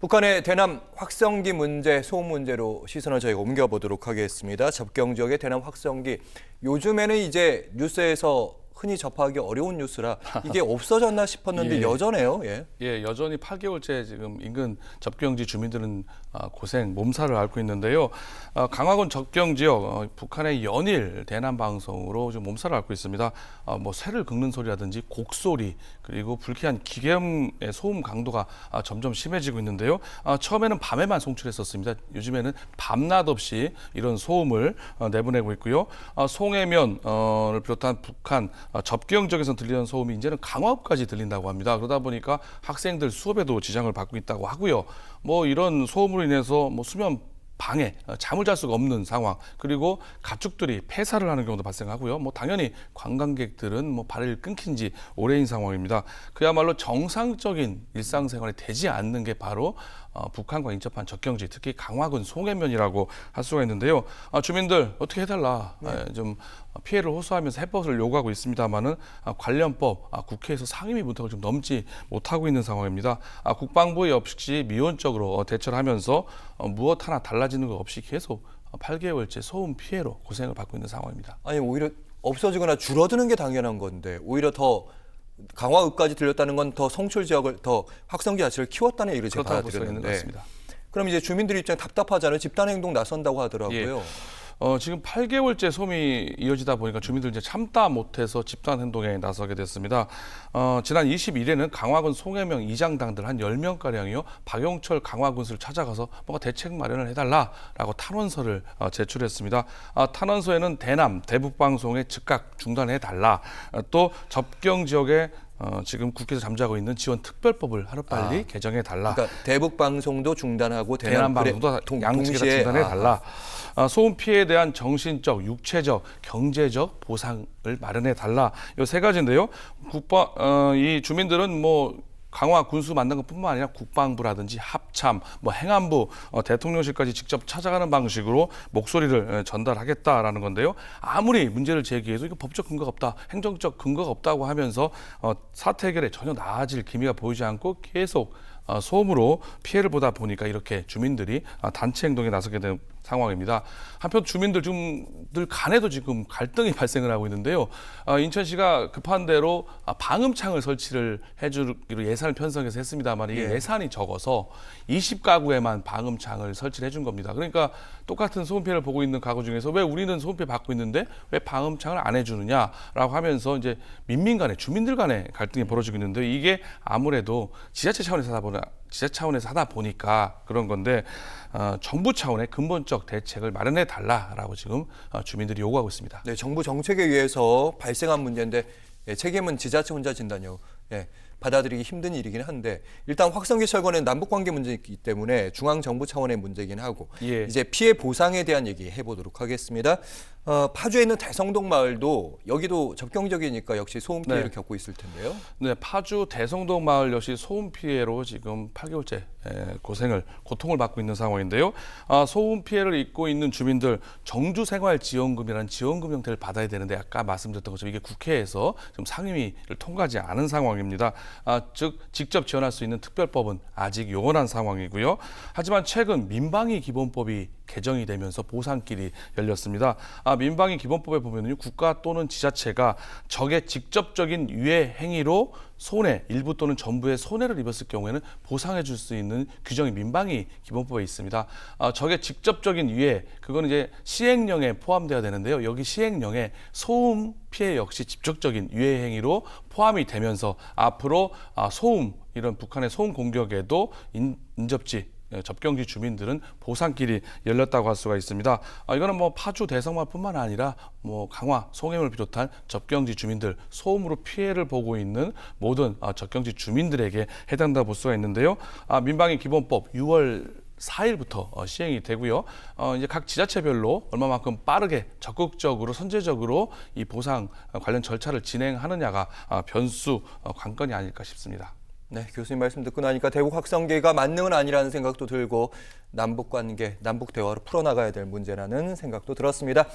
북한의 대남 확성기 문제, 소음 문제로 시선을 저희가 옮겨보도록 하겠습니다. 접경 지역의 대남 확성기. 요즘에는 이제 뉴스에서 흔히 접하기 어려운 뉴스라 이게 없어졌나 싶었는데 예. 여전해요. 예, 여전히 8개월째 지금 인근 접경지 주민들은 고생, 몸살을 앓고 있는데요. 강화군 접경 지역 북한의 연일 대남 방송으로 지금 몸살을 앓고 있습니다. 뭐 쇠를 긁는 소리라든지 곡소리 그리고 불쾌한 기계음의 소음 강도가 점점 심해지고 있는데요. 처음에는 밤에만 송출했었습니다. 요즘에는 밤낮 없이 이런 소음을 내보내고 있고요. 송해면을 비롯한 북한 접경 지역에서 들리는 소음이 이제는 강화읍까지 들린다고 합니다. 그러다 보니까 학생들 수업에도 지장을 받고 있다고 하고요. 뭐 이런 소음으로 인해서 뭐 수면 방해, 잠을 잘 수가 없는 상황, 그리고 가축들이 폐사를 하는 경우도 발생하고요. 뭐 당연히 관광객들은 뭐 발을 끊긴 지 오래인 상황입니다. 그야말로 정상적인 일상생활이 되지 않는 게 바로 북한과 인접한 접경지, 특히 강화군 송해면이라고 할 수가 있는데요. 주민들 어떻게 해달라, 좀 피해를 호소하면서 해법을 요구하고 있습니다만은 관련법 국회에서 상임위 문턱을 좀 넘지 못하고 있는 상황입니다. 국방부 역시 미온적으로 대처를 하면서 무엇 하나 달라지는 것 없이 계속 8개월째 소음 피해로 고생을 받고 있는 상황입니다. 아니 오히려 없어지거나 줄어드는 게 당연한 건데 오히려 더 강화읍까지 들렸다는 건 더 송출 지역을 더 확성기 자체를 키웠다는 얘기를 제가 그렇다고 볼 수 있는 것 받아들였는데 같습니다. 그럼 이제 주민들 입장 답답하잖아요. 집단 행동 나선다고 하더라고요. 예. 지금 8개월째 소음이 이어지다 보니까 주민들 이제 참다 못해서 집단 행동에 나서게 됐습니다. 지난 20일에는 강화군 송해면 이장당들 한 10명가량이요. 박용철 강화군수를 찾아가서 뭔가 대책 마련을 해달라라고 탄원서를 제출했습니다. 탄원서에는 대남, 대북 방송에 즉각 중단해달라. 또 접경 지역에 지금 국회에서 잠자고 있는 지원 특별법을 하루빨리 개정해달라. 그러니까 대북 방송도 중단하고 대남 방송도 양측에 다 중단해달라. 소음 피해에 대한 정신적, 육체적, 경제적 보상을 마련해달라. 이 세 가지인데요. 이 주민들은 뭐 강화 군수 만난 것뿐만 아니라 국방부라든지 합참, 뭐 행안부, 대통령실까지 직접 찾아가는 방식으로 목소리를 전달하겠다라는 건데요. 아무리 문제를 제기해도 이거 법적 근거가 없다, 행정적 근거가 없다고 하면서 사태 해결에 전혀 나아질 기미가 보이지 않고 계속 소음으로 피해를 보다 보니까 이렇게 주민들이 단체 행동에 나서게 된 상황입니다. 한편 주민들 간에도 지금 갈등이 발생을 하고 있는데요. 인천시가 급한 대로 방음창을 설치를 해주기로 예산을 편성해서 했습니다만 이게 예산이 적어서 20가구에만 방음창을 설치를 해준 겁니다. 그러니까 똑같은 소음 피해를 보고 있는 가구 중에서 왜 우리는 소음 피해 받고 있는데 왜 방음창을 안 해주느냐라고 하면서 이제 민민 간에 주민들 간에 갈등이 벌어지고 있는데 이게 아무래도 지자체 차원에서 하다 보니까 그런 건데 정부 차원의 근본적 대책을 마련해 달라라고 지금 주민들이 요구하고 있습니다. 네, 정부 정책에 의해서 발생한 문제인데 책임은 지자체 혼자 진다뇨. 받아들이기 힘든 일이긴 한데 일단 확성기 철거는 남북관계 문제이기 때문에 중앙정부 차원의 문제이긴 하고 이제 피해 보상에 대한 얘기 해보도록 하겠습니다. 파주에 있는 대성동 마을도 여기도 접경 지역이니까 역시 소음 피해를 겪고 있을 텐데요. 네, 파주 대성동 마을 역시 소음 피해로 지금 8개월째 고통을 받고 있는 상황인데요. 소음 피해를 입고 있는 주민들 정주생활지원금이라는 지원금 형태를 받아야 되는데 아까 말씀드렸던 것처럼 이게 국회에서 지금 상임위를 통과하지 않은 상황입니다. 즉 직접 지원할 수 있는 특별법은 아직 요원한 상황이고요. 하지만 최근 민방위 기본법이 개정이 되면서 보상길이 열렸습니다. 민방위 기본법에 보면요, 국가 또는 지자체가 적의 직접적인 유해 행위로 손해, 일부 또는 전부의 손해를 입었을 경우에는 보상해 줄 수 있는 규정이 민방위 기본법에 있습니다. 적의 직접적인 유해, 그건 이제 시행령에 포함되어야 되는데요. 여기 시행령에 소음 피해 역시 직접적인 유해 행위로 포함이 되면서 앞으로 소음, 이런 북한의 소음 공격에도 인접지 접경지 주민들은 보상길이 열렸다고 할 수가 있습니다. 이거는 뭐 파주 대성마을뿐만 아니라 뭐 강화, 송해를 비롯한 접경지 주민들, 소음으로 피해를 보고 있는 모든 접경지 주민들에게 해당된다고 볼 수가 있는데요. 민방위 기본법 6월 4일부터 시행이 되고요. 이제 각 지자체별로 얼마만큼 빠르게 적극적으로 선제적으로 이 보상 관련 절차를 진행하느냐가 변수 관건이 아닐까 싶습니다. 네, 교수님 말씀 듣고 나니까 대북 확성기가 만능은 아니라는 생각도 들고 남북 관계, 남북 대화로 풀어나가야 될 문제라는 생각도 들었습니다.